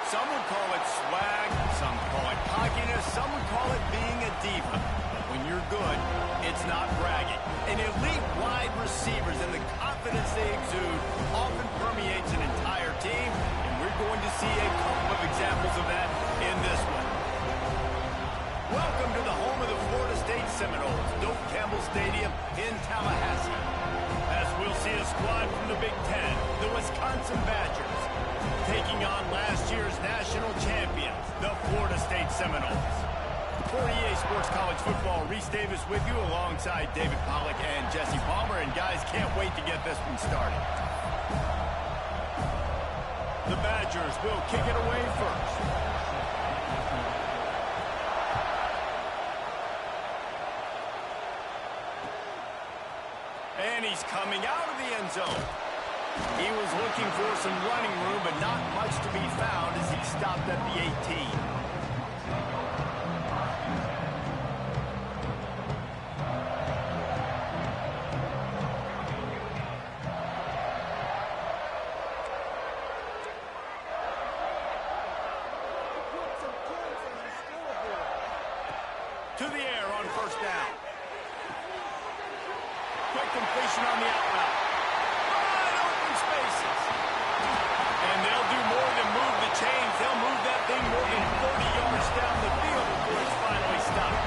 Some would call it swag, some call it cockiness, some would call it being a diva. But when you're good, it's not bragging. An elite wide receivers and the confidence they exude often permeates an entire team, and we're going to see a couple of examples of that in this one. Welcome to the home of the Florida State Seminoles, Doak Campbell Stadium in Tallahassee. As we'll see a squad from the Big Ten, the Wisconsin Badgers, taking on last year's national champions, the Florida State Seminoles. For EA Sports College Football, Reese Davis with you alongside David Pollack and Jesse Palmer. And guys, can't wait to get this one started. The Badgers will kick it away first. And he's coming out of the end zone. He was looking for some running room, but not much to be found as he stopped at the 18. To the air on first down. Quick completion on the out route. Wide open spaces. And they'll do more than move the chains. They'll move that thing more than 30 yards down the field before it's finally stopped.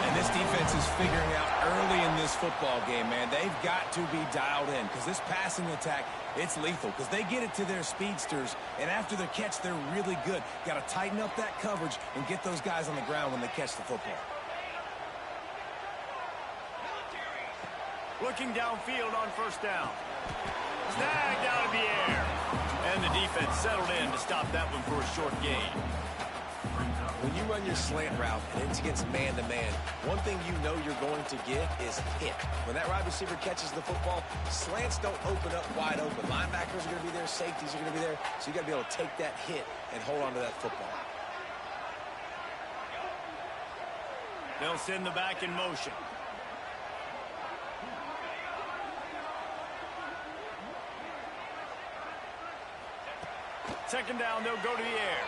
And this defense is figuring out early in this football game, man. They've got to be dialed in because this passing attack, it's lethal because they get it to their speedsters, and after the catch, they're really good. Got to tighten up that coverage and get those guys on the ground when they catch the football. Looking downfield on first down. Snagged out of the air. And the defense settled in to stop that one for a short gain. When you run your slant route and it's against man-to-man, one thing you know you're going to get is hit. When that wide receiver catches the football, slants don't open up wide open. Linebackers are going to be there, safeties are going to be there, so you got to be able to take that hit and hold on to that football. They'll send the back in motion. Second down, they'll go to the air.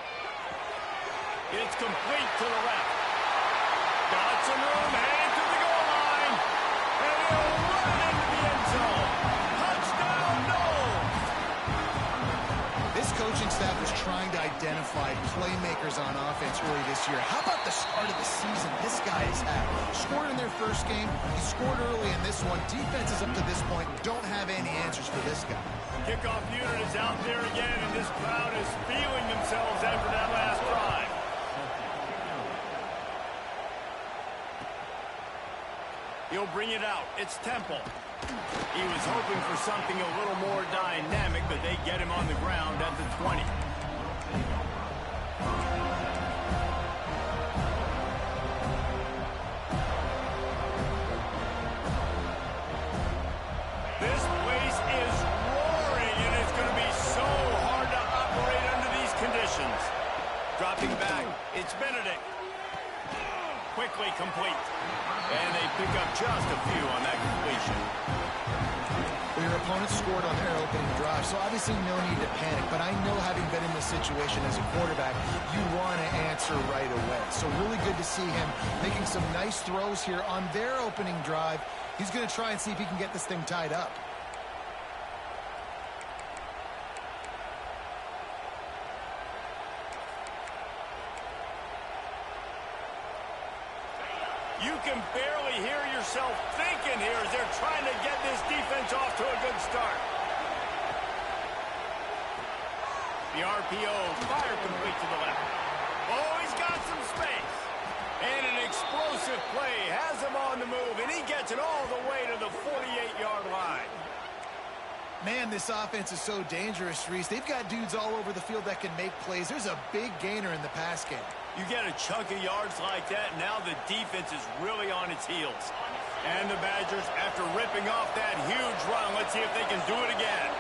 It's complete to the left. Got some room, and to the goal line. And he'll run into the end zone. Touchdown, Noles! This coaching staff was trying to identify playmakers on offense early this year. How about the start of the season this guy has had? Scored in their first game. He scored early in this one. Defenses up to this point don't have any answers for this guy. Kickoff unit is out there again, and this crowd is feeling themselves after that last drive. He'll bring it out. It's Temple. He was hoping for something a little more dynamic, but they get him on the ground at the 20. This place is roaring, and it's going to be so hard to operate under these conditions. Dropping back, it's Benedict. Quickly complete. And they pick up just a few on that completion. Well, your opponent scored on their opening drive, so obviously no need to panic. But I know, having been in this situation as a quarterback, you want to answer right away. So really good to see him making some nice throws here on their opening drive. He's going to try and see if he can get this thing tied up. You can barely hear yourself thinking here as they're trying to get this defense off to a good start. The RPO, fire complete to the left. Oh, he's got some space. And an explosive play has him on the move, and he gets it all the way to the 48-yard line. Man, this offense is so dangerous, Reese. They've got dudes all over the field that can make plays. There's a big gainer in the pass game. You get a chunk of yards like that, now the defense is really on its heels. And the Badgers, after ripping off that huge run, let's see if they can do it again.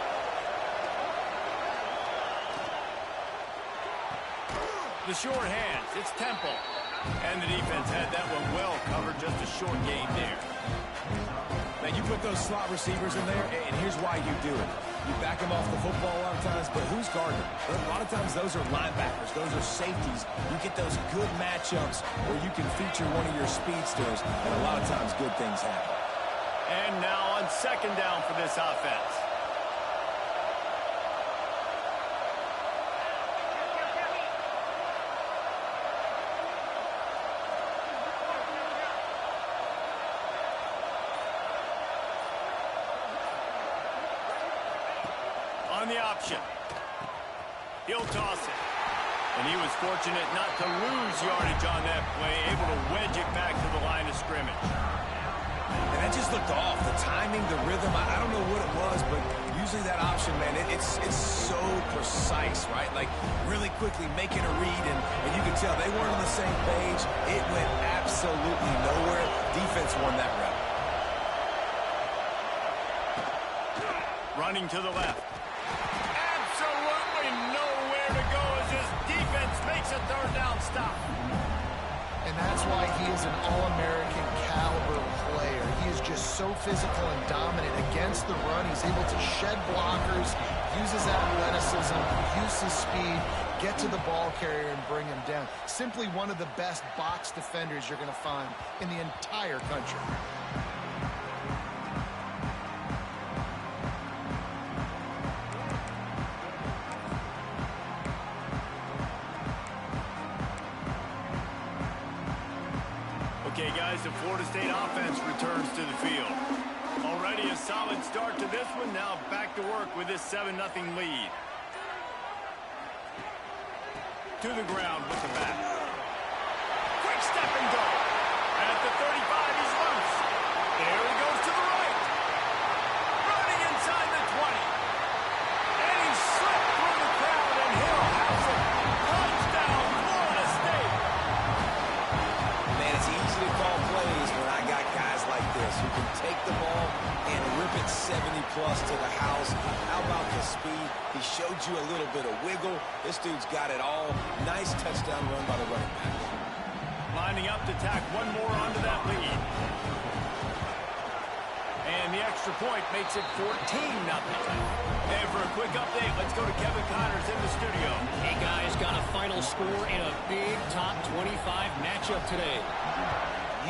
The short hands, it's And the defense had that one well covered, just a short gain there. Now, you put those slot receivers in there, and here's why you do it. You back them off the football a lot of times, but who's guarding them? A lot of times those are linebackers. Those are safeties. You get those good matchups where you can feature one of your speedsters, and a lot of times good things happen. And now on second down for this offense. On the option. He'll toss it. And he was fortunate not to lose yardage on that play, able to wedge it back to the line of scrimmage. And that just looked off. The timing, the rhythm, I don't know what it was, but usually that option, man, it's so precise, right? Like, really quickly making a read, and you can tell they weren't on the same page. It went absolutely nowhere. Defense won that route. Running to the left. Absolutely nowhere to go as his defense makes a third down stop. And that's why he is an All-American caliber player. He is just so physical and dominant against the run. He's able to shed blockers, use his athleticism, use his speed, get to the ball carrier and bring him down. Simply one of the best box defenders you're going to find in the entire country. Okay, guys, the Florida State offense returns to the field. Already a solid start to this one. Now back to work with this 7-0 lead. To the ground with the back. Quick step and go. At the 35, he's loose. There he goes to the right. Running inside the 20. And he slipped through the crowd, and Hill has it. Touchdown, Florida State. Man, it's easy to call plays when I got guys like this who can take the ball and rip it 70-plus to the house. How about the speed? He showed you a little bit of wiggle. This dude's got it all. Nice touchdown run by the running back. Lining up to tack one more onto that lead. And the extra point makes it 14-0. And for a quick update, let's go to Kevin Connors in the studio. Hey, guys, got a final score in a big top 25 matchup today.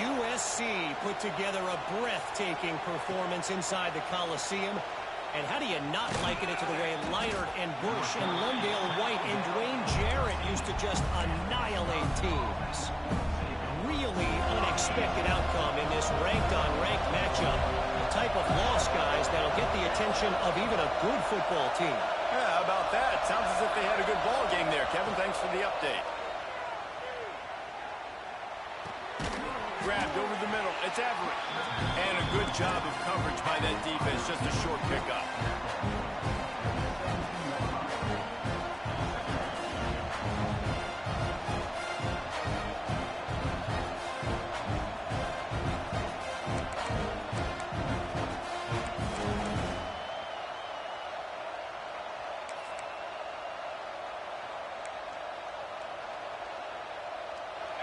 USC put together a breathtaking performance inside the Coliseum. And how do you not liken it to the way Leinart and Bush and Lundale White and Dwayne Jarrett used to just annihilate teams? Really unexpected outcome in this ranked-on-ranked matchup. The type of loss, guys, that'll get the attention of even a good football team. Yeah, how about that? Sounds as if they had a good ball game there. Kevin, thanks for the update. Grabbed over the middle. It's Everett. And a good job of coverage by that defense. Just a short pickup.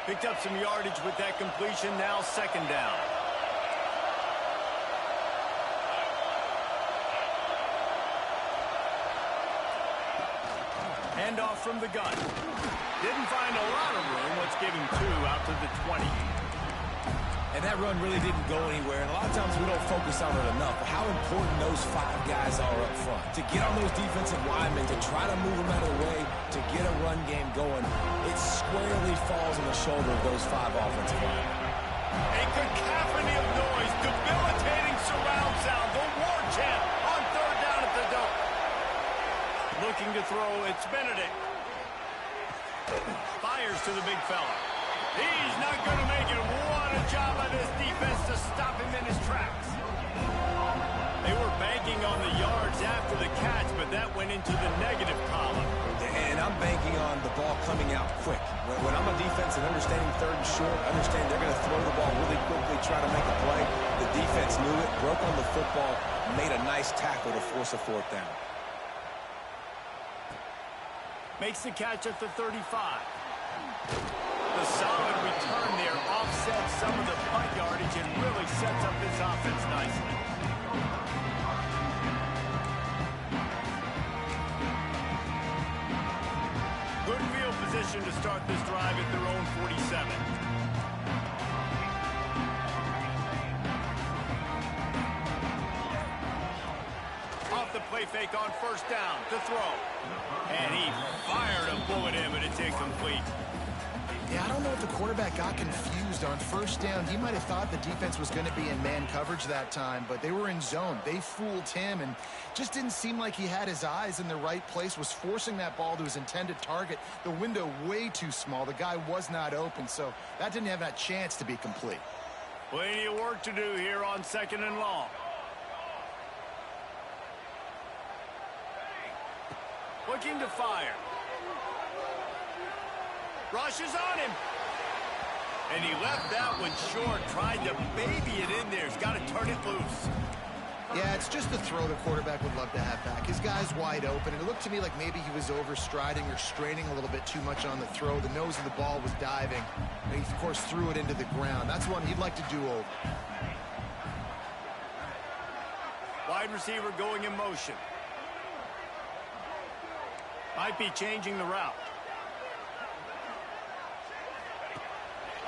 Picked up some yardage with that completion. Now second down. Handoff from the gun. Didn't find a lot of room. Let's give him 2 out to the 20. And that run really didn't go anywhere. And a lot of times we don't focus on it enough. But how important those 5 guys are up front. To get on those defensive linemen, to try to move them out of the way, to get a run game going, it squarely falls on the shoulder of those 5 offensive linemen. A cacophony of noise, debilitating surround sound, the war chant on third down at the Dome. Looking to throw, it's Benedict. Fires to the big fella. He's not going to make it. What a job by this defense to stop him in his tracks. They were banking on the yards after the catch, but that went into the negative column. And I'm banking on the ball coming out quick. When I'm a defense and understanding third and short, understand they're going to throw the ball really quickly, try to make a play. The defense knew it, broke on the football, made a nice tackle to force a fourth down. Makes the catch at the 35. The solid return there offsets some of the punt yardage and really sets up this offense nicely. Good field position to start this drive at their own 47. Off the play fake on first down to throw. And he fired a bullet in, but it's incomplete. Yeah, I don't know if the quarterback got confused on first down. He might have thought the defense was going to be in man coverage that time, but they were in zone. They fooled him and just didn't seem like he had his eyes in the right place, was forcing that ball to his intended target. The window way too small. The guy was not open, so that didn't have that chance to be complete. Plenty of work to do here on 2nd and long. Looking to fire. Rushes on him. And he left that one short, tried to baby it in there. He's got to turn it loose. Yeah, it's just the throw the quarterback would love to have back. His guy's wide open, and it looked to me like maybe he was overstriding or straining a little bit too much on the throw. The nose of the ball was diving, and he, of course, threw it into the ground. That's one he'd like to do over. Wide receiver going in motion. Might be changing the route.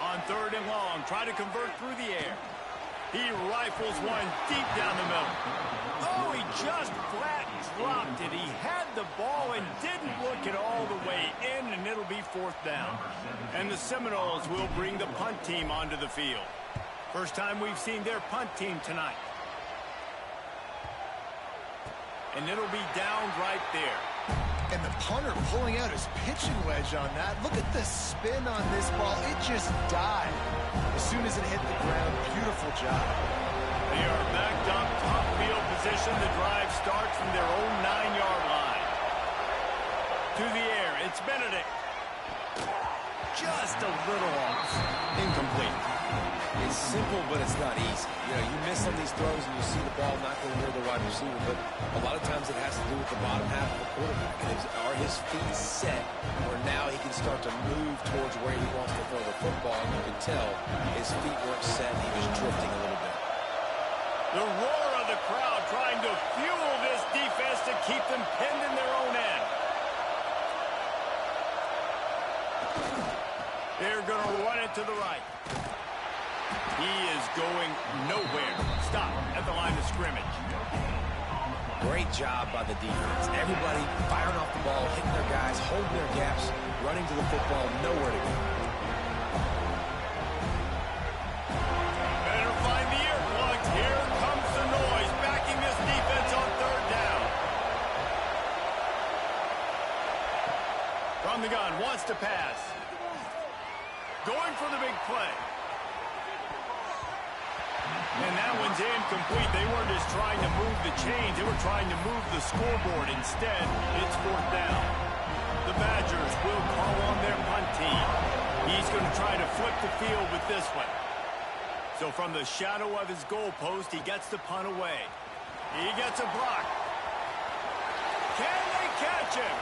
On 3rd and long, try to convert through the air. He rifles one deep down the middle. Oh, he just flat dropped it. He had the ball and didn't look it all the way in, and it'll be 4th down. And the Seminoles will bring the punt team onto the field. First time we've seen their punt team tonight. And it'll be down right there. And the punter pulling out his pitching wedge on that. Look at the spin on this ball. It just died as soon as it hit the ground. Beautiful job. They are backed up, top field position. The drive starts from their own 9-yard line. To the air, it's Benedict. Just a little off. Incomplete. It's simple, but it's not easy. You know, you miss some of these throws and you see the ball not going near the wide receiver, but a lot of times it has to do with the bottom half of the quarterback. And are his feet set where now he can start to move towards where he wants to throw the football? And you can tell his feet weren't set. He was drifting a little bit. The roar of the crowd trying to fuel this defense to keep them pinned in their own end. They're going to run it to the right. He is going nowhere. Stop at the line of scrimmage. Great job by the defense. Everybody firing off the ball, hitting their guys, holding their gaps, running to the football, nowhere to go. Better find the earplugs. Here comes the noise, backing this defense on 3rd down. From the gun, wants to pass. Going for the big play. And that one's incomplete. They weren't just trying to move the chains. They were trying to move the scoreboard. Instead, it's 4th down. The Badgers will call on their punt team. He's going to try to flip the field with this one. So from the shadow of his goalpost, he gets the punt away. He gets a block. Can they catch him?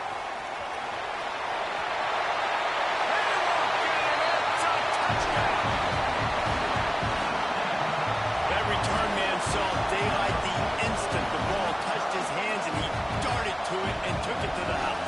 Daylight the instant the ball touched his hands, and he darted to it and took it to the house.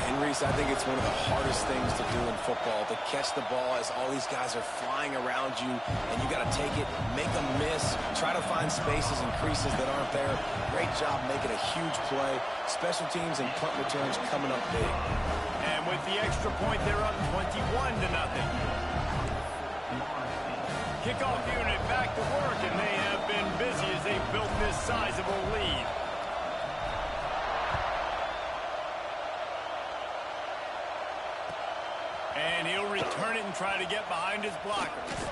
And Reese, I think it's one of the hardest things to do in football, to catch the ball as all these guys are flying around you, and you got to take it, make a miss, try to find spaces and creases that aren't there. Great job making a huge play. Special teams and punt returns coming up big. And with the extra point, they're up 21-0. Kickoff unit back to work, and they have been busy as they've built this sizable lead. And he'll return it and try to get behind his blockers.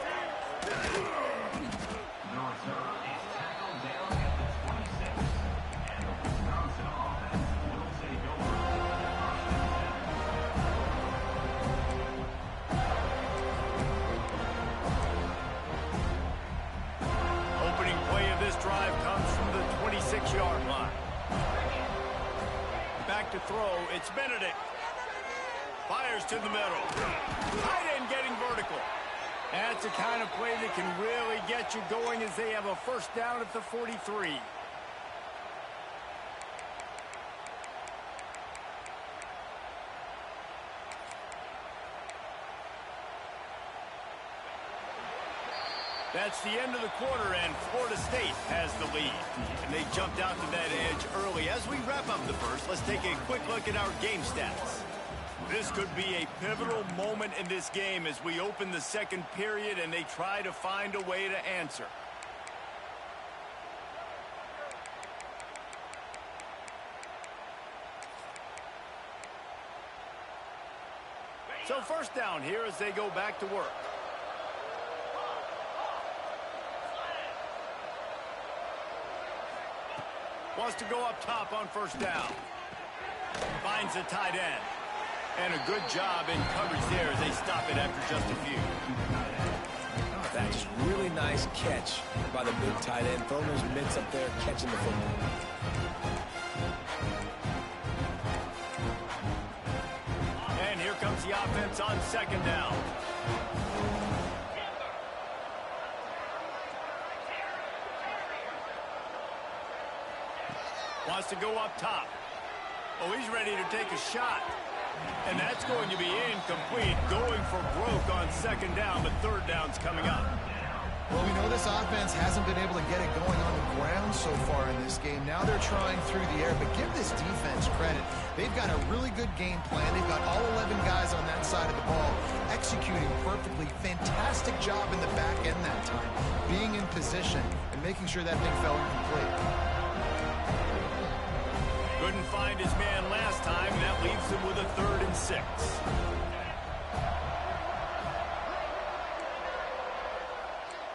Drive comes from the 26-yard line. Back to throw, it's Benedict. Fires to the middle. Tight end getting vertical. That's the kind of play that can really get you going as they have a first down at the 43. That's the end of the quarter, and Florida State has the lead. And they jumped out to that edge early. As we wrap up the first, let's take a quick look at our game stats. This could be a pivotal moment in this game as we open the second period and they try to find a way to answer. So first down here as they go back to work. Wants to go up top on first down. Finds the tight end. And a good job in coverage there as they stop it after just a few. Oh, that's just really nice catch by the big tight end. Throwing those mitts up there, catching the football. And here comes the offense on second down. Wants to go up top. Oh, he's ready to take a shot. And that's going to be incomplete. Going for broke on second down, but third down's coming up. Well, we know this offense hasn't been able to get it going on the ground so far in this game. Now they're trying through the air, but give this defense credit. They've got a really good game plan. They've got all 11 guys on that side of the ball executing perfectly. Fantastic job in the back end that time, being in position and making sure that thing fell incomplete. Couldn't find his man last time, and that leaves him with a 3rd and 6.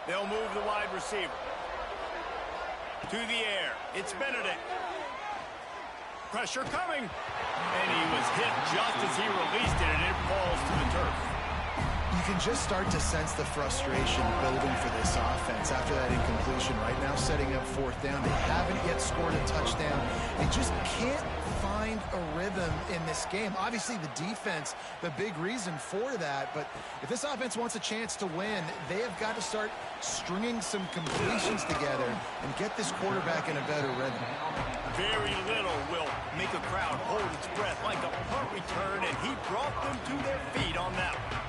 They'll move the wide receiver. To the air. It's Benedict. Pressure coming. And he was hit just as he released it, and it falls to the turf. You can just start to sense the frustration building for this offense after that incompletion. Right now, setting up 4th down. They haven't yet scored a touchdown. They just can't find a rhythm in this game. Obviously, the defense, the big reason for that. But if this offense wants a chance to win, they have got to start stringing some completions together and get this quarterback in a better rhythm. Very little will make a crowd hold its breath like a punt return, and he brought them to their feet on that one.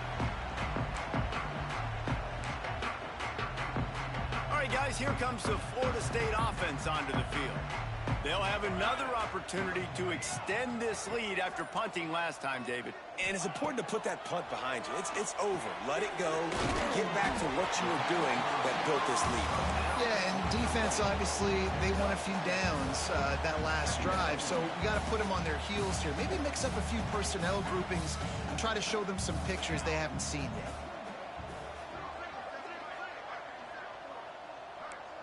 All right, guys, here comes the Florida State offense onto the field. They'll have another opportunity to extend this lead after punting last time, David. And it's important to put that punt behind you. It's over. Let it go. Get back to what you were doing that built this lead. Yeah, and defense, obviously, they won a few downs that last drive, so you got to put them on their heels here. Maybe mix up a few personnel groupings and try to show them some pictures they haven't seen yet.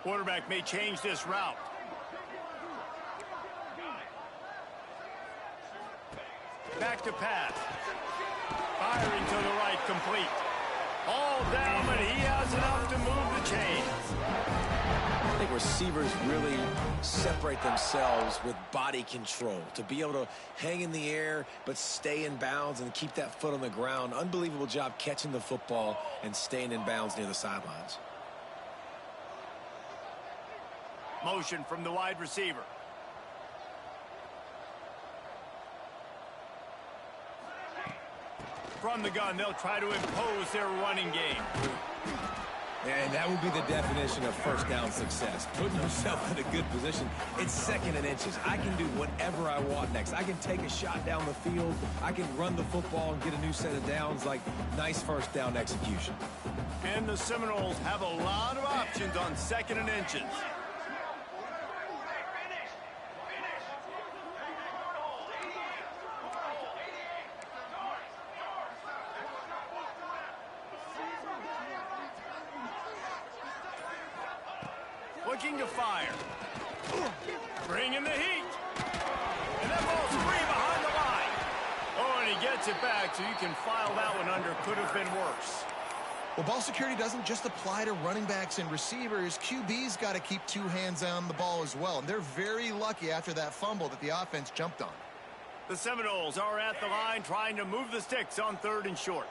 Quarterback may change this route. Back to pass. Firing to the right, complete. All down, but he has enough to move the chains. I think receivers really separate themselves with body control. To be able to hang in the air but stay in bounds and keep that foot on the ground. Unbelievable job catching the football and staying in bounds near the sidelines. Motion from the wide receiver. From the gun, they'll try to impose their running game. And that would be the definition of first down success. Putting yourself in a good position. It's 2nd and inches. I can do whatever I want next. I can take a shot down the field. I can run the football and get a new set of downs. Like, nice first down execution. And the Seminoles have a lot of options on 2nd and inches. Looking to fire. Bringing the heat. And that ball's free behind the line. Oh, and he gets it back, so you can file that one under. Could have been worse. Well, ball security doesn't just apply to running backs and receivers. QB's got to keep 2 hands on the ball as well. And they're very lucky after that fumble that the offense jumped on. The Seminoles are at the line trying to move the sticks on 3rd and short.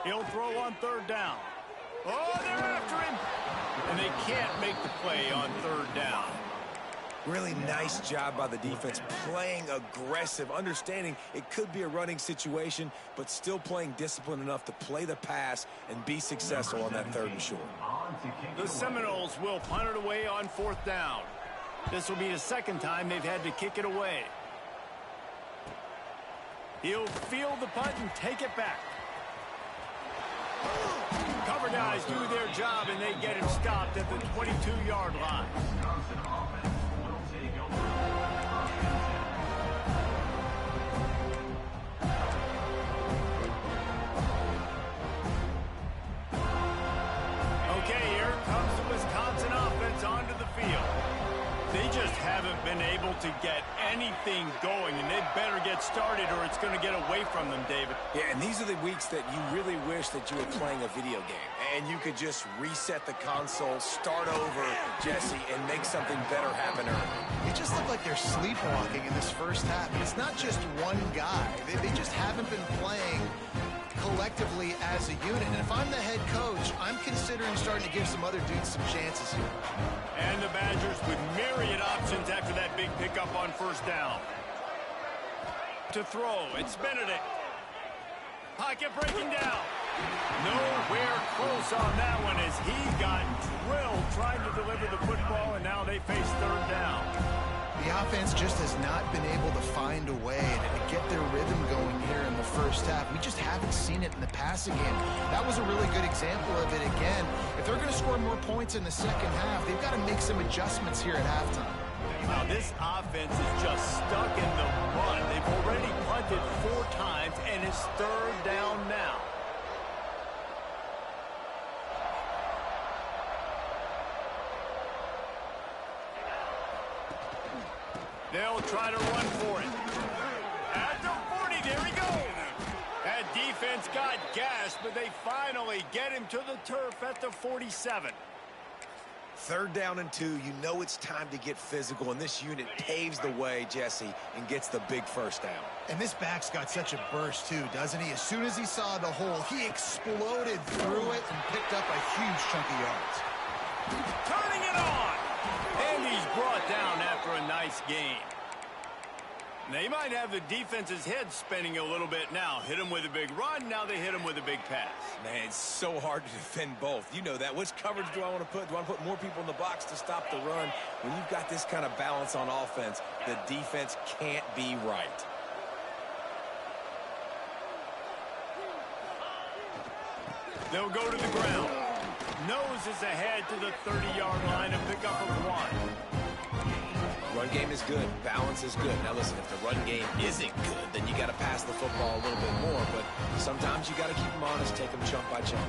He'll throw on third down. Oh, they're after him. And they can't make the play on third down. Really nice job by the defense, playing aggressive, understanding it could be a running situation, but still playing disciplined enough to play the pass and be successful on that third and short. The Seminoles will punt it away on fourth down. This will be the second time they've had to kick it away. He'll field the punt and take it back. Cover guys do their job, and they get him stopped at the 22-yard line. Okay, here comes the Wisconsin offense onto the field. They just haven't been able to get anything going, and they better get started or it's going to get away from them, David. Yeah, and these are the weeks that you really wish that you were playing a video game, and you could just reset the console, start over, Jesse, and make something better happen early. It just looked like they're sleepwalking in this first half. It's not just one guy. They just haven't been playing collectively as a unit. And if I'm the head coach, I'm considering starting to give some other dudes some chances here. And the Badgers with myriad options after that big pickup on first down. To throw, it's Benedict. Pocket breaking down. Nowhere close on that one as he got drilled trying to deliver the football, and now they face third down. The offense just has not been able to find a way to get their rhythm going here in the first half. We just haven't seen it in the passing game. That was a really good example of it again. If they're going to score more points in the second half, they've got to make some adjustments here at halftime. Now, this offense is just stuck in the mud. They've already punted 4 times, and it's third down now. They'll try to run for it. At the 40, there he goes. That defense got gashed, but they finally get him to the turf at the 47. Third down and 2, you know it's time to get physical, and this unit paves the way, Jesse, and gets the big first down. And this back's got such a burst, too, doesn't he? As soon as he saw the hole, he exploded through it and picked up a huge chunk of yards. Turning it on. And he's brought down after a nice game. They might have the defense's head spinning a little bit now. Hit him with a big run, now they hit him with a big pass. Man, it's so hard to defend both. You know that. Which coverage do I want to put? Do I want to put more people in the box to stop the run? When you've got this kind of balance on offense, the defense can't be right. They'll go to the ground. Nose is ahead to the 30-yard line, a pickup of 1. Run game is good. Balance is good. Now listen, if the run game isn't good, then you got to pass the football a little bit more. But sometimes you got to keep them honest, take them chunk by chunk.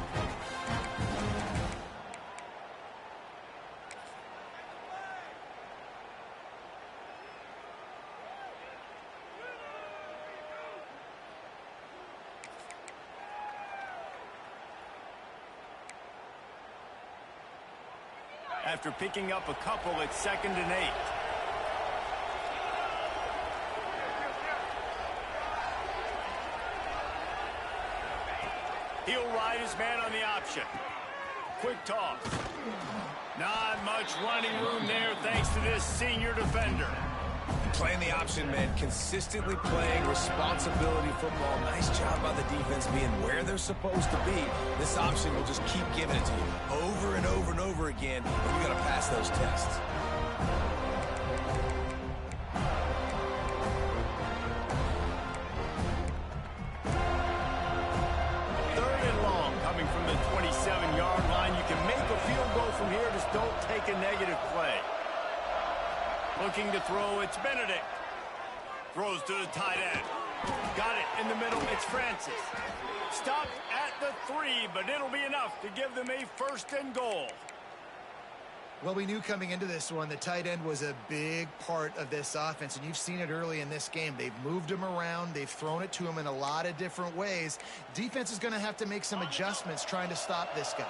After picking up a couple, it's 2nd and 8. He'll ride his man on the option. Quick toss. Not much running room there thanks to this senior defender. Playing the option, man. Consistently playing responsibility football. Nice job by the defense being where they're supposed to be. This option will just keep giving it to you over and over and over again. And you got to pass those tests. From the 27-yard line, you can make a field goal from here, just don't take a negative play. Looking to throw, it's Benedict. Throws to the tight end. Got it in the middle, it's Francis. Stopped at the 3, but it'll be enough to give them a 1st and goal. Well, we knew coming into this one the tight end was a big part of this offense, and you've seen it early in this game. They've moved him around. They've thrown it to him in a lot of different ways. Defense is going to have to make some adjustments trying to stop this guy.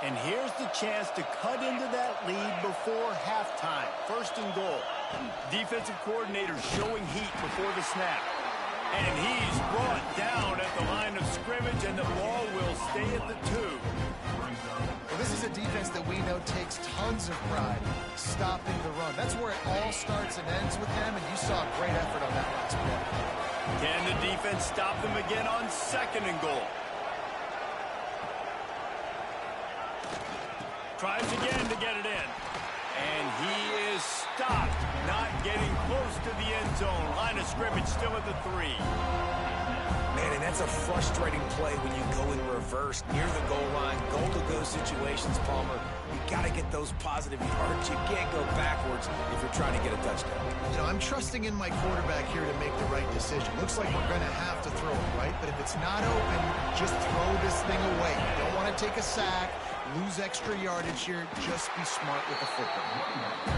And here's the chance to cut into that lead before halftime. 1st and goal. Defensive coordinator showing heat before the snap. And he's brought down at the line of scrimmage, and the ball will stay at the 2. Well, this is a defense that we know takes tons of pride stopping the run. That's where it all starts and ends with them, and you saw a great effort on that last play. Can the defense stop them again on 2nd and goal? Tries again to get it in. And he is stopped, not getting close to the end zone. Line of scrimmage still at the 3. Man, and that's a frustrating play when you go in reverse near the goal line. Goal-to-go situations, Palmer. You got to get those positive yards. You can't go backwards if you're trying to get a touchdown. You know, I'm trusting in my quarterback here to make the right decision. Looks like we're going to have to throw it, right? But if it's not open, just throw this thing away. You don't want to take a sack, lose extra yardage here. Just be smart with the football.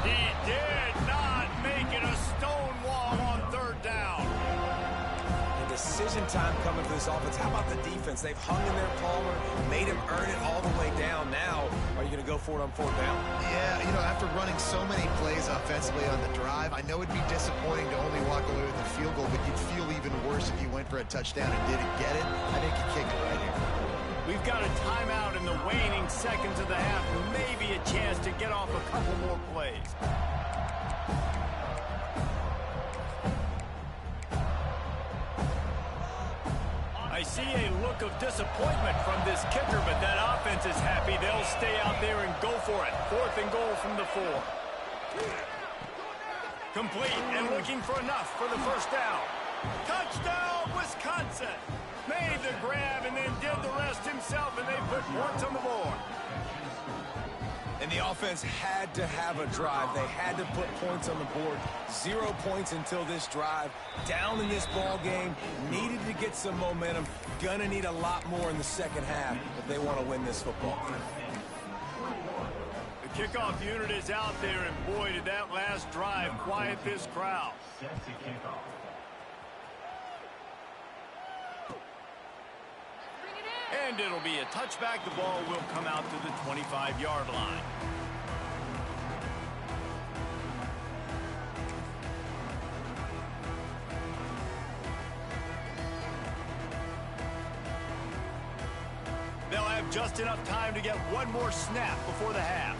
He did not make it a stone wall on 3rd down. Decision time coming for this offense. How about the defense? They've hung in there, Palmer, made him earn it all the way down. Now, are you going to go for it on 4th down? Yeah, you know, after running so many plays offensively on the drive, I know it'd be disappointing to only walk away with a field goal, but you'd feel even worse if you went for a touchdown and didn't get it. I think you kick it right here. We've got a timeout in the waning seconds of the half. Maybe a chance to get off a couple more plays. I see a look of disappointment from this kicker, but that offense is happy. They'll stay out there and go for it. 4th and goal from the 4. Complete and looking for enough for the 1st down. Touchdown, Wisconsin! Made the grab and then did the rest himself, and they put points on the board. And the offense had to have a drive. They had to put points on the board. 0 points until this drive. Down in this ball game. Needed to get some momentum. Gonna need a lot more in the 2nd half if they want to win this football. The kickoff unit is out there, and boy, did that last drive quiet this crowd. And it'll be a touchback. The ball will come out to the 25-yard line. They'll have just enough time to get one more snap before the half.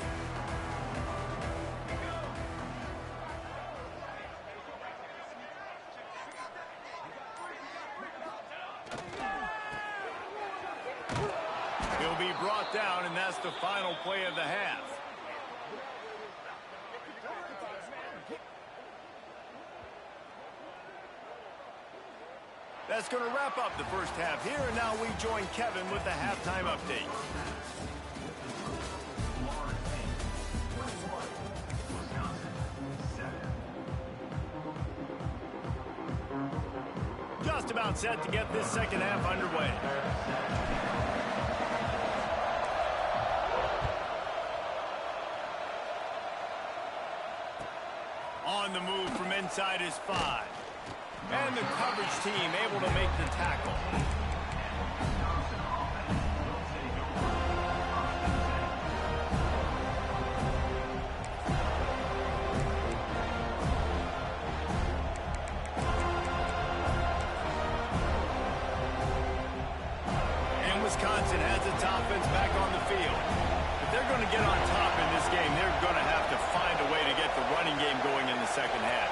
He'll be brought down, and that's the final play of the half. That's going to wrap up the first half here, and now we join Kevin with the halftime update. Just about set to get this 2nd half underway. On the move from inside his 5. And the coverage team able to make the tackle. And Wisconsin has its offense back on the field. If they're going to get on top in this game, they're going to have to find a way to get the running game going in the 2nd half.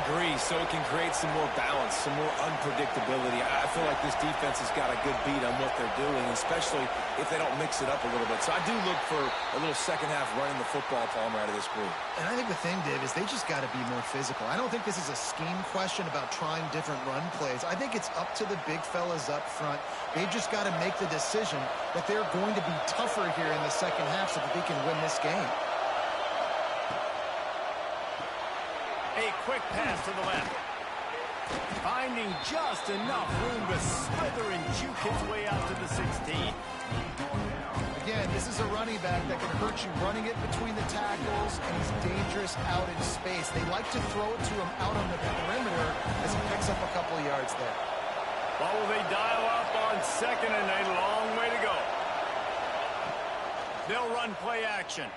Agree, so it can create some more balance, some more unpredictability. I feel like this defense has got a good beat on what they're doing, especially if they don't mix it up a little bit. So I do look for a little 2nd half running the football, Palmer, out of this group. And I think the thing, Dave, is they just got to be more physical. I don't think this is a scheme question about trying different run plays. I think it's up to the big fellas up front. They've just got to make the decision that they're going to be tougher here in the 2nd half so that they can win this game. A quick pass to the left. Finding just enough room to slither and juke his way out to the 16. Again, this is a running back that can hurt you running it between the tackles, and he's dangerous out in space. They like to throw it to him out on the perimeter as he picks up a couple of yards there. Well, will they dial up on 2nd and a long way to go? They'll run play action.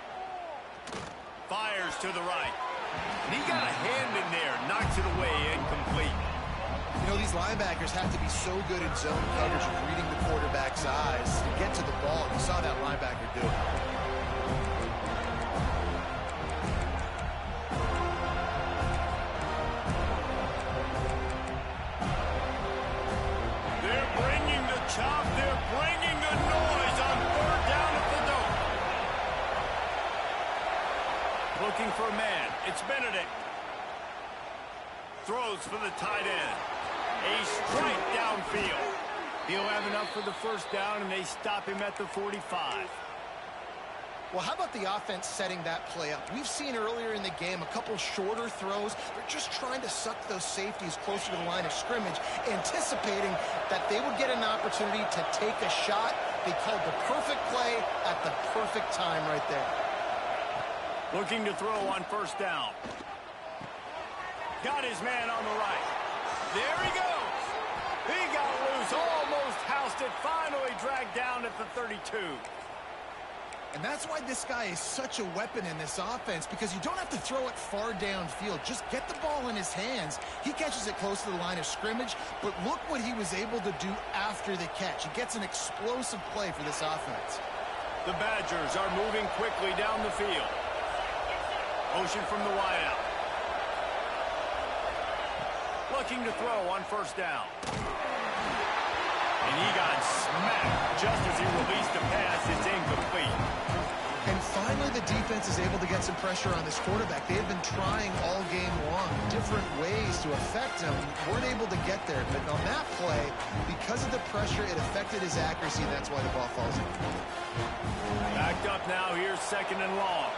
Fires to the right. And he got a hand in there, knocks it away, incomplete. You know, these These linebackers have to be so good in zone coverage of reading the quarterback's eyes to get to the ball. You saw that linebacker do it. They're bringing the chop. They're bringing the noise on third down at the dome. Looking for a man. It's Benedict. Throws for the tight end. A strike downfield. He'll have enough for the first down, and they stop him at the 45. Well, how about the offense setting that play up? We've seen earlier in the game a couple shorter throws. They're just trying to suck those safeties closer to the line of scrimmage, anticipating that they would get an opportunity to take a shot. They called the perfect play at the perfect time right there. Looking to throw on first down. Got his man on the right. There he goes. He got loose, almost housed it, finally dragged down at the 32. And that's why this guy is such a weapon in this offense, because you don't have to throw it far downfield. Just get the ball in his hands. He catches it close to the line of scrimmage, but look what he was able to do after the catch. He gets an explosive play for this offense. The Badgers are moving quickly down the field. Motion from the wideout. Looking to throw on first down. And he got smacked just as he released the pass. It's incomplete. And finally, the defense is able to get some pressure on this quarterback. They've been trying all game long, different ways to affect him. Weren't able to get there. But on that play, because of the pressure, it affected his accuracy, and that's why the ball falls in. Backed up now. Here's second and long.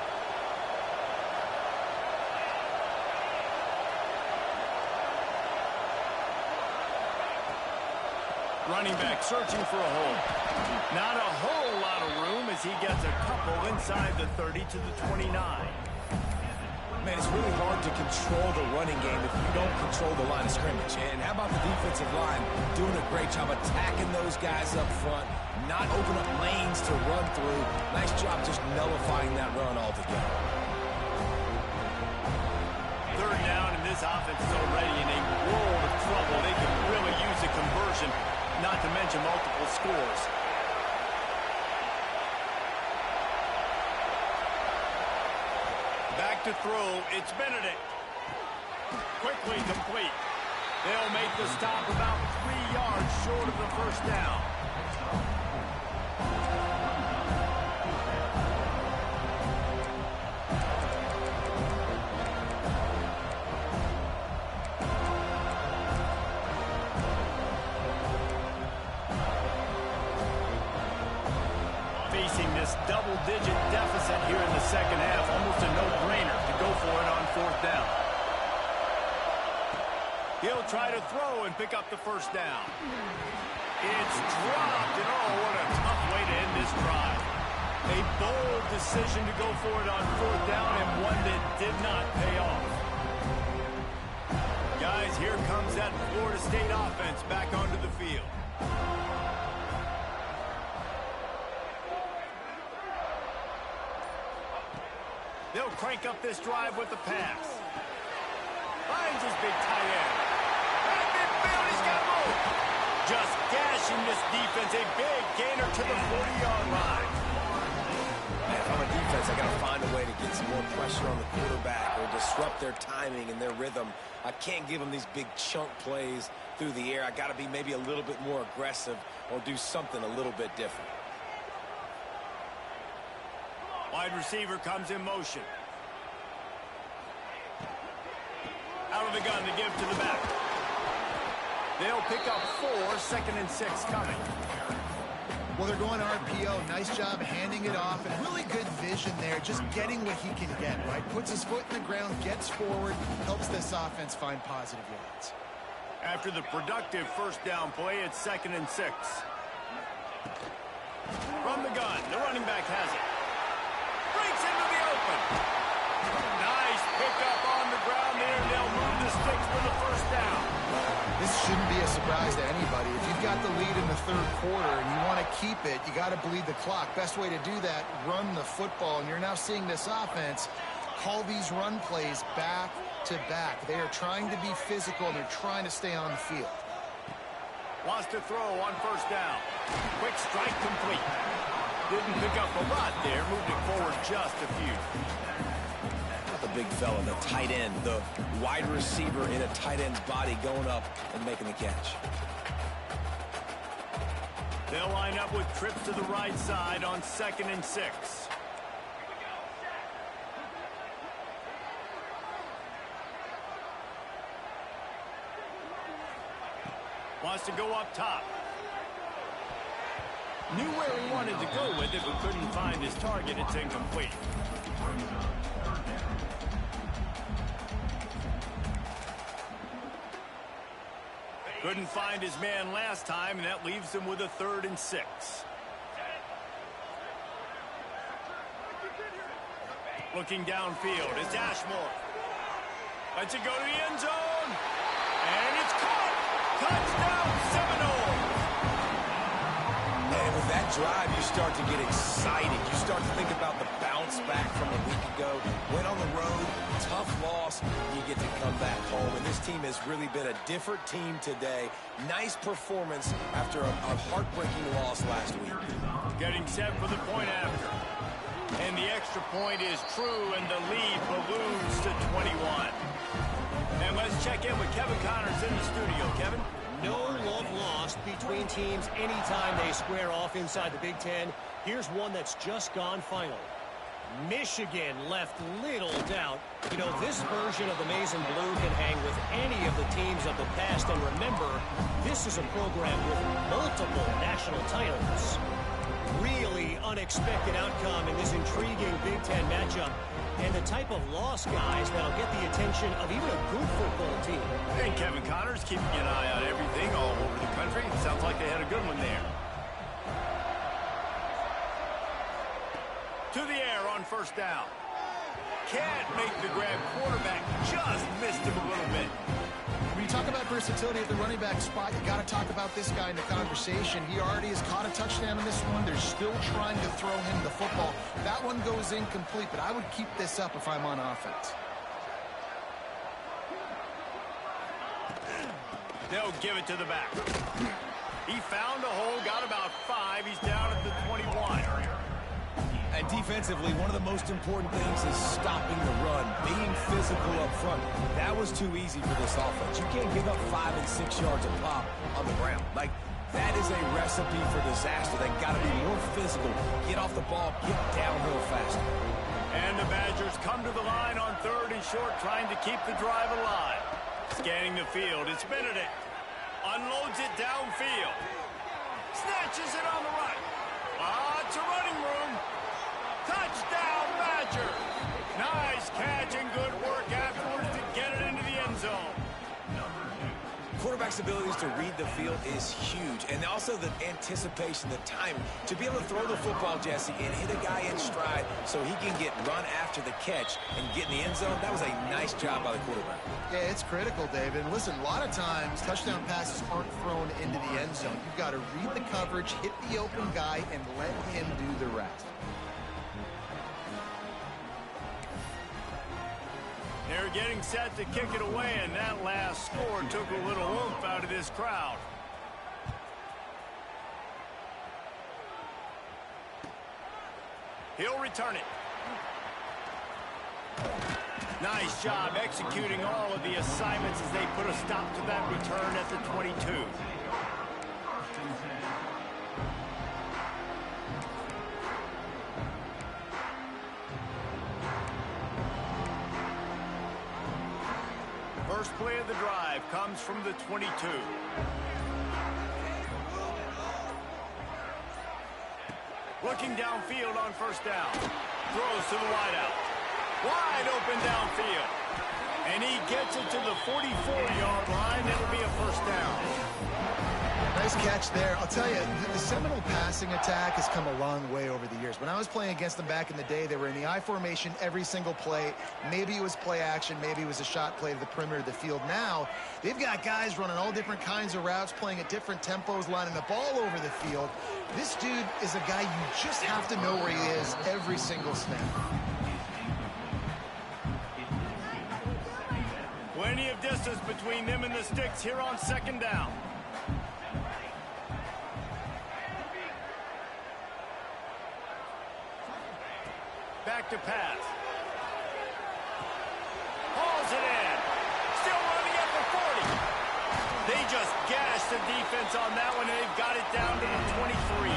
Running back searching for a hole. Not a whole lot of room as he gets a couple inside the 30 to the 29. Man, it's really hard to control the running game if you don't control the line of scrimmage. And how about the defensive line doing a great job attacking those guys up front, not open up lanes to run through. Nice job just nullifying that run altogether. Third down, and this offense is already in a world of trouble. They can really use a conversion, not to mention multiple scores. Back to throw, it's Benedict. Quickly complete. They'll make the stop about 3 yards short of the first down. Facing this double-digit deficit here in the second half, almost a no-brainer to go for it on fourth down. He'll try to throw and pick up the first down. It's dropped, and oh, what a tough way to end this drive. A bold decision to go for it on fourth down, and one that did not pay off. Guys, here comes that Florida State offense back onto the field. They'll crank up this drive with the pass. Finds his big tight end. Right midfield, he's got room. Just gashing this defense. A big gainer to the 40-yard line. Man, if I'm a defense, I got to find a way to get some more pressure on the quarterback or disrupt their timing and their rhythm. I can't give them these big chunk plays through the air. I got to be maybe a little bit more aggressive or do something a little bit different. Wide receiver comes in motion. Out of the gun to give to the back. They'll pick up 4, second and 6 coming. Well, they're going RPO. Nice job handing it off, and really good vision there, just getting what he can get, right? Puts his foot in the ground, gets forward, helps this offense find positive yards. After the productive first down play, it's second and 6. From the gun, the running back has it. Breaks into the open. Nice pickup on the ground there. They'll move the sticks for the first down. This shouldn't be a surprise to anybody. If you've got the lead in the third quarter and you want to keep it, you got to bleed the clock. Best way to do that, run the football. And you're now seeing this offense call these run plays back to back. They are trying to be physical, and they're trying to stay on the field. Wants to throw on first down. Quick strike complete. Didn't pick up a lot there. Moved it forward just a few. The big fella, the tight end, the wide receiver in a tight end's body going up and making the catch. They'll line up with trips to the right side on 2nd and 6. Wants to go up top. Knew where he wanted to go with it, but couldn't find his target. It's incomplete. Couldn't find his man last time, and that leaves him with a 3rd and 6. Looking downfield, it's Ashmore. Lets it go to the end zone. And it's caught. Touchdown, Seminoles. And with that drive, you start to get excited. You start to think about the bounce back from a week ago. Went on the road, tough loss. You get to come back home. And this team has really been a different team today. Nice performance after a heartbreaking loss last week. Getting set for the point after. And the extra point is true, and the lead balloons to 21. And let's check in with Kevin Connors in the studio. Kevin? No love lost between teams anytime they square off inside the Big Ten. Here's one that's just gone final. Michigan left little doubt. You know, this version of the Maize and Blue can hang with any of the teams of the past. And remember, this is a program with multiple national titles. Really unexpected outcome in this intriguing Big Ten matchup. And the type of loss, guys, that'll get the attention of even a good football team. And Kevin Connors keeping an eye on everything all over the country. Sounds like they had a good one there. To the air on first down. Can't make the grab. Quarterback just missed him a little bit. When you talk about versatility at the running back spot, you got to talk about this guy in the conversation. He already has caught a touchdown in this one. They're still trying to throw him the football. That one goes incomplete, but I would keep this up if I'm on offense. They'll give it to the back. He found a hole, got about 5. He's down at the 21. And defensively, one of the most important things is stopping the run, being physical up front. That was too easy for this offense. You can't give up 5 and 6 yards a pop on the ground. Like, that is a recipe for disaster. They got to be more physical, get off the ball, get downhill faster. And the Badgers come to the line on 3rd and short, trying to keep the drive alive. Scanning the field, it's Benedict. Unloads it downfield. Snatches it on the right. It's a running room. Touchdown, Badger. Nice catch and good work afterwards to get it into the end zone. Quarterback's abilities to read the field is huge, and also the anticipation, the time to be able to throw the football, Jesse, and hit a guy in stride so he can get run after the catch and get in the end zone. That was a nice job by the quarterback. Yeah, it's critical, David. Listen, a lot of times touchdown passes aren't thrown into the end zone. You've got to read the coverage, hit the open guy, and let him do the rest. They're getting set to kick it away, and that last score took a little oomph out of this crowd. He'll return it. Nice job executing all of the assignments as they put a stop to that return at the 22. First play of the drive comes from the 22. Looking downfield on first down. Throws to the wideout. Wide open downfield. And he gets it to the 44-yard line. It'll be a first down. Nice catch there. I'll tell you, the Seminole passing attack has come a long way over the years. When I was playing against them back in the day, they were in the I formation every single play. Maybe it was play action. Maybe it was a shot play to the perimeter of the field. Now, they've got guys running all different kinds of routes, playing at different tempos, lining up all over the field. This dude is a guy you just have to know where he is every single snap. Plenty of distance between them and the sticks here on second down. Back to pass. Hauls it in. Still running at the 40. They just gashed the defense on that one, and they've got it down to the 23.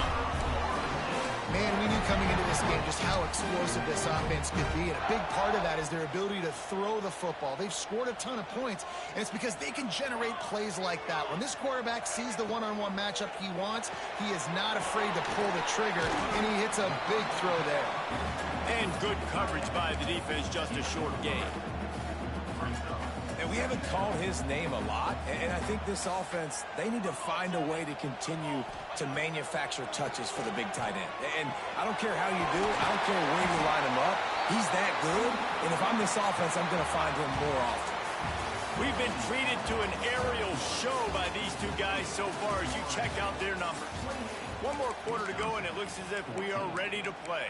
Man, we knew coming into this game just how explosive this offense could be, and a big part of that is their ability to throw the football. They've scored a ton of points, and it's because they can generate plays like that. When this quarterback sees the one-on-one matchup he wants, he is not afraid to pull the trigger, and he hits a big throw there. And good coverage by the defense, just a short gain. And we haven't called his name a lot, and I think this offense, they need to find a way to continue to manufacture touches for the big tight end. And I don't care how you do it. I don't care where you line him up. He's that good, and if I'm this offense, I'm going to find him more often. We've been treated to an aerial show by these two guys so far as you check out their numbers. One more quarter to go, and it looks as if we are ready to play.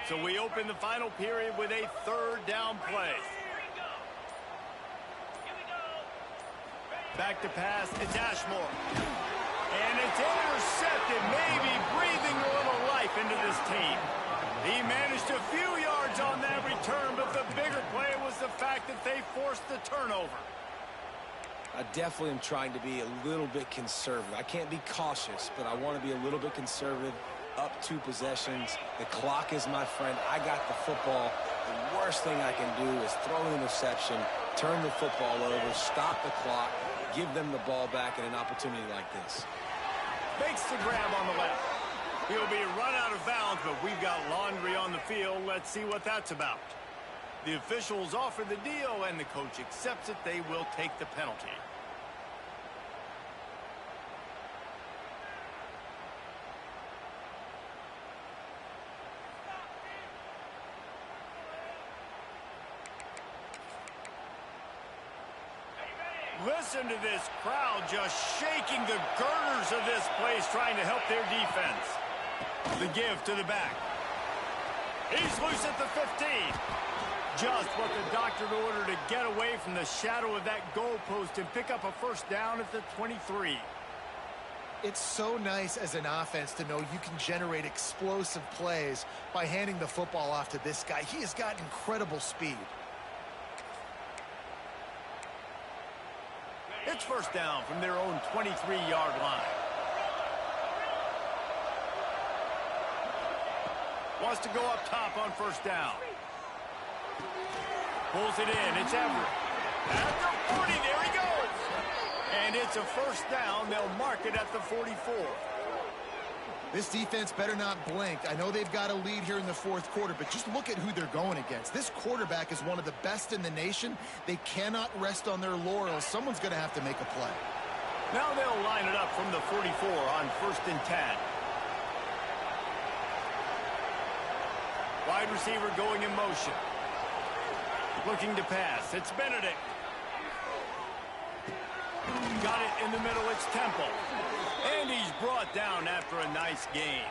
So we open the final period with a third down play. Back to pass, it's Ashmore. And it's intercepted, maybe breathing a little life into this team. He managed a few yards on that return, but the bigger play was the fact that they forced the turnover. I definitely am trying to be a little bit conservative. I can't be cautious, but I want to be a little bit conservative. Up 2 possessions. The clock is my friend. I got the football. The worst thing I can do is throw an interception, turn the football over, stop the clock, give them the ball back in an opportunity like this. Makes the grab on the left. He'll be run out of bounds, but we've got laundry on the field. Let's see what that's about. The officials offer the deal, and the coach accepts it. They will take the penalty. Listen to this crowd just shaking the girders of this place, trying to help their defense. The give to the back. He's loose at the 15. Just what the doctor ordered to get away from the shadow of that goalpost and pick up a first down at the 23. It's so nice as an offense to know you can generate explosive plays by handing the football off to this guy. He has got incredible speed. It's first down from their own 23-yard line. Wants to go up top on first down. Pulls it in. It's Everett. At the 40, there he goes. And it's a first down. They'll mark it at the 44. This defense better not blink. I know they've got a lead here in the fourth quarter, but just look at who they're going against. This quarterback is one of the best in the nation. They cannot rest on their laurels. Someone's going to have to make a play. Now they'll line it up from the 44 on 1st and 10. Wide receiver going in motion. Looking to pass. It's Benedict. Got it in the middle. It's Temple. And he's brought down after a nice gain.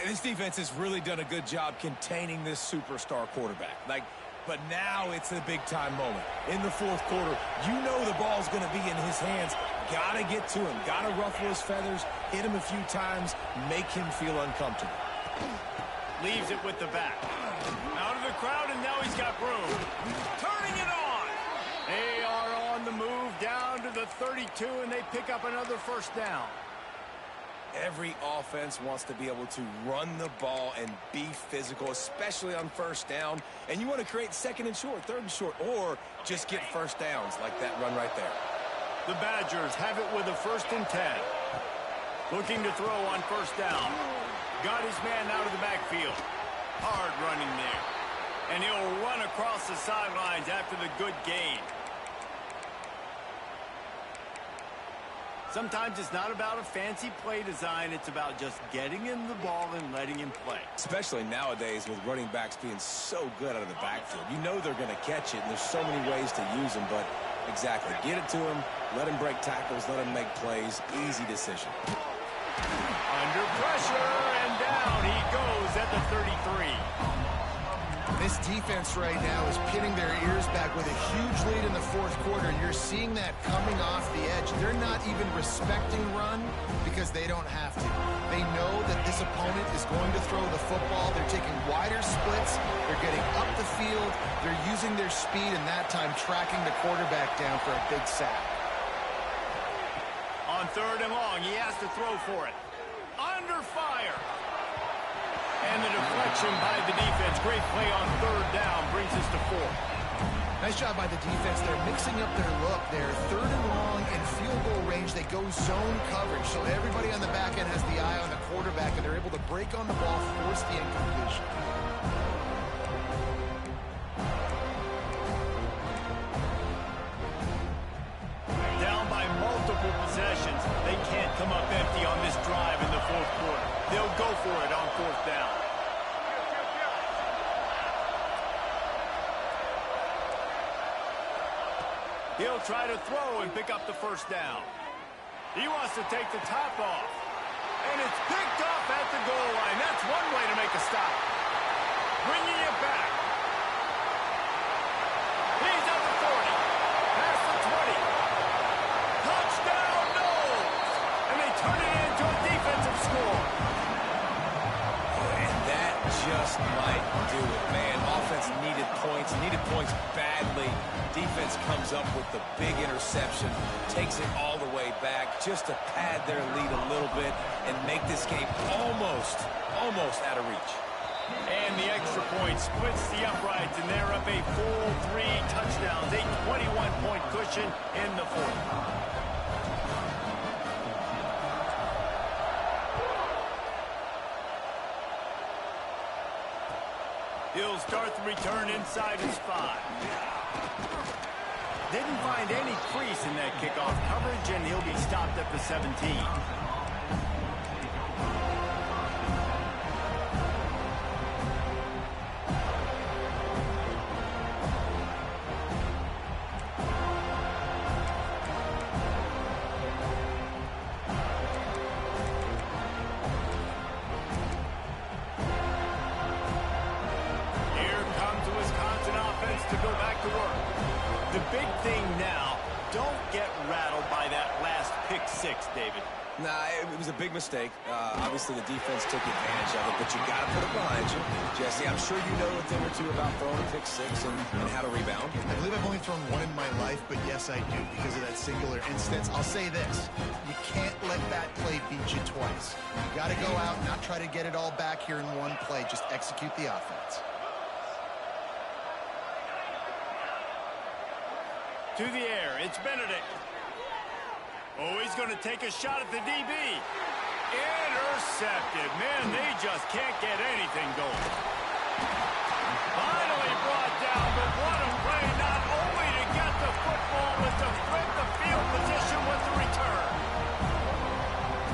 This defense has really done a good job containing this superstar quarterback. But now it's a big-time moment. In the fourth quarter, you know the ball's going to be in his hands. Got to get to him. Got to ruffle his feathers, hit him a few times, make him feel uncomfortable. Leaves it with the back. Out of the crowd, and now he's got room. Turning it on. They are on the move down to the 32, and they pick up another first down. Every offense wants to be able to run the ball and be physical, especially on first down. And you want to create second and short, third and short, or just get first downs like that run right there. The Badgers have it with a 1st and 10. Looking to throw on first down. Got his man out of the backfield. Hard running there. And he'll run across the sidelines after the good gain. Sometimes it's not about a fancy play design. It's about just getting him the ball and letting him play. Especially nowadays with running backs being so good out of the backfield. You know they're going to catch it, and there's so many ways to use them. But exactly, get it to him, let him break tackles, let him make plays. Easy decision. Under pressure, and down he goes at the 33. This defense right now is pinning their ears back with a huge lead in the fourth quarter. You're seeing that coming off the edge. They're not even respecting run because they don't have to. They know that this opponent is going to throw the football. They're taking wider splits. They're getting up the field. They're using their speed, and that time tracking the quarterback down for a big sack. On 3rd and long, he has to throw for it. Under fire. And the deflection by the defense. Great play on 3rd down brings us to 4. Nice job by the defense. They're mixing up their look. They're 3rd and long in field goal range. They go zone coverage. So everybody on the back end has the eye on the quarterback, and they're able to break on the ball, force the incompletion. Down by multiple possessions. They can't come up empty on this drive in the fourth quarter. They'll go for it on 4th down. He'll try to throw and pick up the 1st down. He wants to take the top off. And it's picked up at the goal line. That's one way to make a stop. Bringing it back. He's at the 40. Past the 20. Touchdown, no! And they turn it into a defensive score. And that just might do it, man. Offense needed points badly. Defense comes up with the big interception, takes it all the way back just to pad their lead a little bit and make this game almost out of reach. And the extra point splits the uprights, and they're up a full 3 touchdowns, a 21-point cushion in the fourth. He'll start the return inside his 5. Didn't find any crease in that kickoff coverage, and he'll be stopped at the 17. Here comes the Wisconsin offense to go back to work. The big thing now, don't get rattled by that last pick 6, David. Nah, it was a big mistake. Obviously, the defense took advantage of it, but you got to put it behind you. Jesse, I'm sure you know a thing or two about throwing a pick 6 and how to rebound. I believe I've only thrown one in my life, but yes, I do because of that singular instance. I'll say this. You can't let that play beat you twice. You got to go out and not try to get it all back here in one play. Just execute the offense. To the air, it's Benedict. Oh, he's going to take a shot at the DB. Intercepted. Man, they just can't get anything going. Finally brought down, but what a play, not only to get the football, but to flip the field position with the return.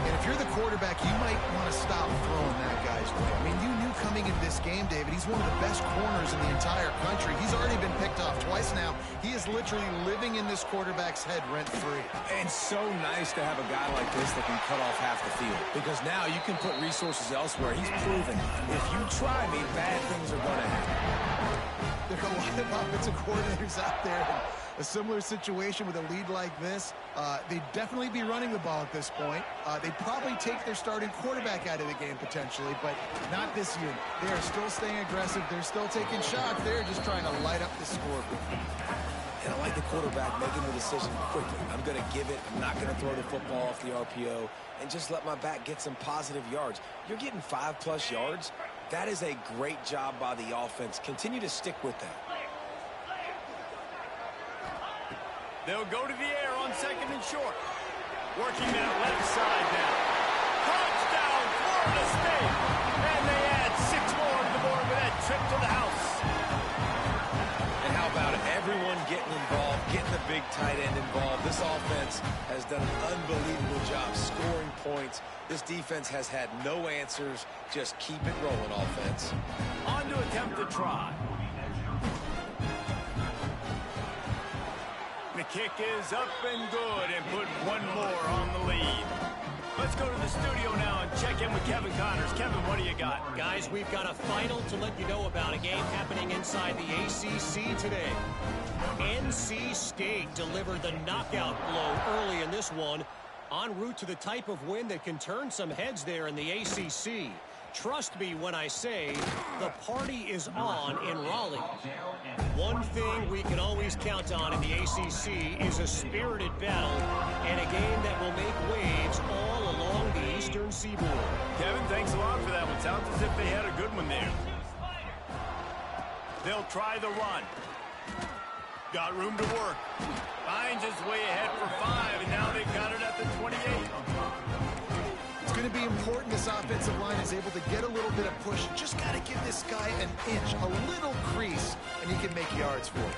And if you're the quarterback, you might want to stop throwing that guy's way. I mean, you knew coming into this game, David, he's one of the best corners in the entire country. He's already been picked off twice now. He is literally living in this quarterback's head rent-free. And so nice to have a guy like this that can cut off half the field. Because now you can put resources elsewhere. He's proven if you try me, bad things are going to happen. There are a lot of offensive coordinators out there in a similar situation with a lead like this. They'd definitely be running the ball at this point. They'd probably take their starting quarterback out of the game potentially, but not this unit. They are still staying aggressive. They're still taking shots. They're just trying to light up the scoreboard. And I like the quarterback making the decision quickly. I'm going to give it. I'm not going to throw the football off the RPO and just let my back get some positive yards. You're getting 5+ yards. That is a great job by the offense. Continue to stick with that. They'll go to the air on 2nd and short. Working that left side now. Touchdown, Florida State. And they add 6 more to the board with that trip to the house. And how about it? Everyone getting involved, getting the big tight end involved. This offense has done an unbelievable job scoring points. This defense has had no answers. Just keep it rolling, offense. On to attempt to try. The kick is up and good, and put one more on the lead. Let's go to the studio now and check in with Kevin Connors. Kevin, what do you got? Guys, we've got a final to let you know about, a game happening inside the ACC today. NC State delivered the knockout blow early in this one, en route to the type of win that can turn some heads there in the ACC. Trust me when I say the party is on in Raleigh. One thing we can always count on in the ACC is a spirited battle and a game that will make waves all along the Eastern Seaboard. Kevin, thanks a lot for that one. Sounds as if they had a good one there. They'll try the run. Got room to work. Finds his way ahead for 5, and now they've got it at the 28. It's going to be important this offensive line is able to get a little bit of push. Just got to give this guy an inch, a little crease, and he can make yards for it.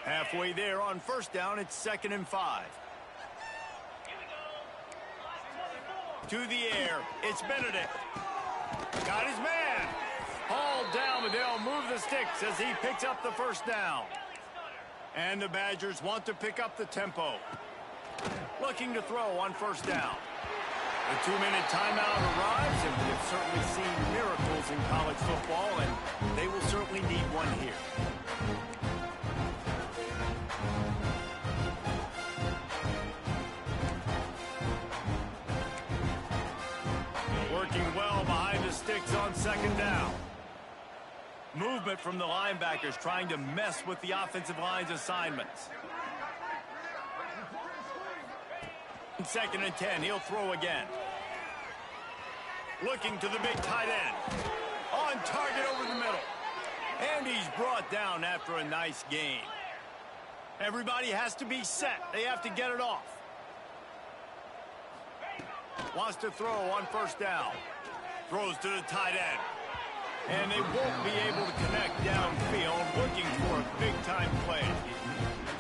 Halfway there on first down, it's 2nd and 5. To the air, it's Benedict. Got his man. Hauled down, but they'll move the sticks as he picks up the first down. And the Badgers want to pick up the tempo. Looking to throw on first down. The 2-minute timeout arrives, and we have certainly seen miracles in college football, and they will certainly need one here. Working well behind the sticks on 2nd down. Movement from the linebackers trying to mess with the offensive line's assignments. 2nd and 10, he'll throw again. Looking to the big tight end. On target over the middle. And he's brought down after a nice gain. Everybody has to be set. They have to get it off. Wants to throw on first down. Throws to the tight end. And they won't be able to connect downfield, looking for a big-time play.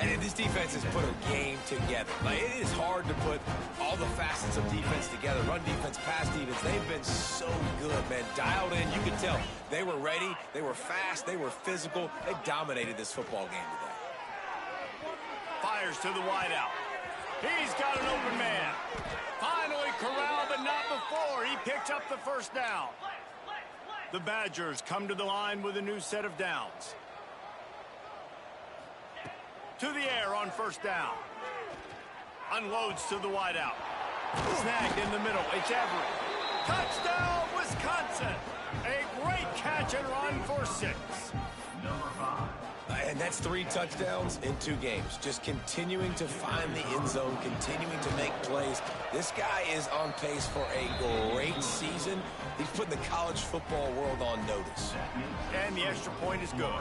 And this defense has put a game together. Like, it is hard to put all the facets of defense together. Run defense, pass defense. They've been so good, man. Dialed in. You can tell they were ready. They were fast. They were physical. They dominated this football game today. Fires to the wideout. He's got an open man. Finally corralled, but not before. He picks up the first down. The Badgers come to the line with a new set of downs. To the air on first down. Unloads to the wideout. Snagged in the middle. It's Everett. Touchdown, Wisconsin. A great catch and run for 6. And that's 3 touchdowns in 2 games. Just continuing to find the end zone, continuing to make plays. This guy is on pace for a great season. He's putting the college football world on notice. And the extra point is good.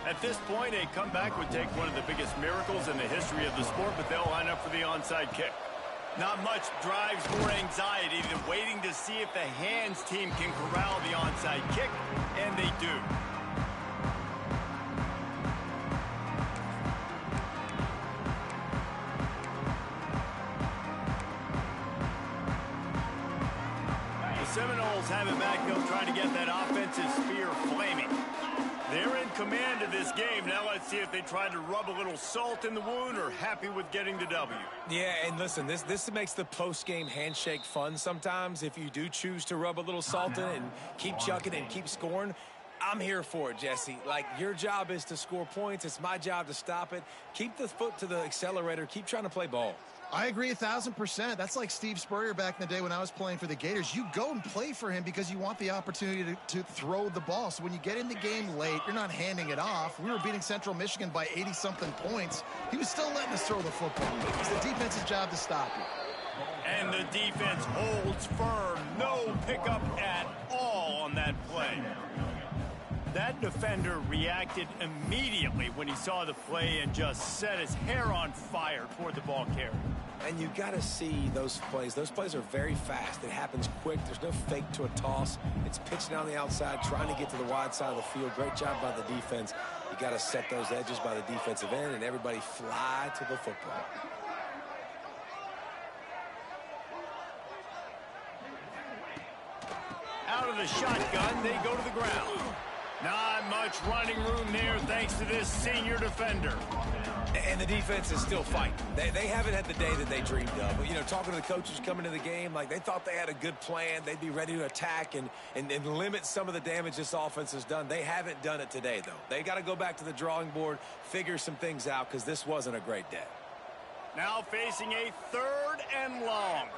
At this point, a comeback would take one of the biggest miracles in the history of the sport, but they'll line up for the onside kick. Not much drives more anxiety than waiting to see if the hands team can corral the onside kick, and they do. The Seminoles have it back. They'll try to get that offensive spear flaming. They're in command of this game. Now let's see if they try to rub a little salt in the wound or happy with getting the W. Yeah, and listen, this makes the post-game handshake fun sometimes. If you do choose to rub a little salt in and keep chucking and keep scoring, I'm here for it, Jesse. Like, your job is to score points. It's my job to stop it. Keep the foot to the accelerator. Keep trying to play ball. I agree 1,000%. That's like Steve Spurrier back in the day when I was playing for the Gators. You go and play for him because you want the opportunity to throw the ball. So when you get in the game late, you're not handing it off. We were beating Central Michigan by 80-something points. He was still letting us throw the football. It's the defense's job to stop you. And the defense holds firm. No pickup at all on that play. That defender reacted immediately when he saw the play and just set his hair on fire toward the ball carrier. And you got to see those plays. Those plays are very fast. It happens quick. There's no fake to a toss. It's pitching on the outside, trying to get to the wide side of the field. Great job by the defense. You got to set those edges by the defensive end, and everybody fly to the football. Out of of the shotgun, they go to the ground. Not much running room there thanks to this senior defender. And the defense is still fighting. They haven't had the day that they dreamed of. But, you know, talking to the coaches coming to the game, like they thought they had a good plan. They'd be ready to attack and limit some of the damage this offense has done. They haven't done it today, though. They got to go back to the drawing board, figure some things out, because this wasn't a great day. Now facing a 3rd and long.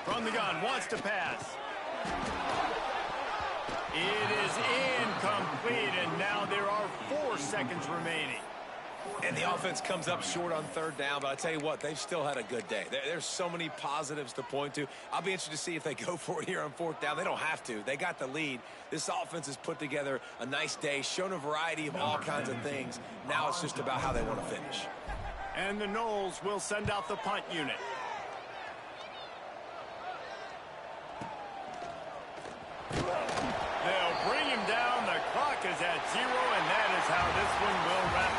From the gun, wants to pass. It is incomplete, and now there are 4 seconds remaining. And the offense comes up short on 3rd down, but I tell you what, they've still had a good day. There's so many positives to point to. I'll be interested to see if they go for it here on 4th down. They don't have to. They got the lead. This offense has put together a nice day, shown a variety of all kinds of things. Now it's just about how they want to finish. And the Noles will send out the punt unit. They'll bring him down. The clock is at 0, and that is how this one will wrap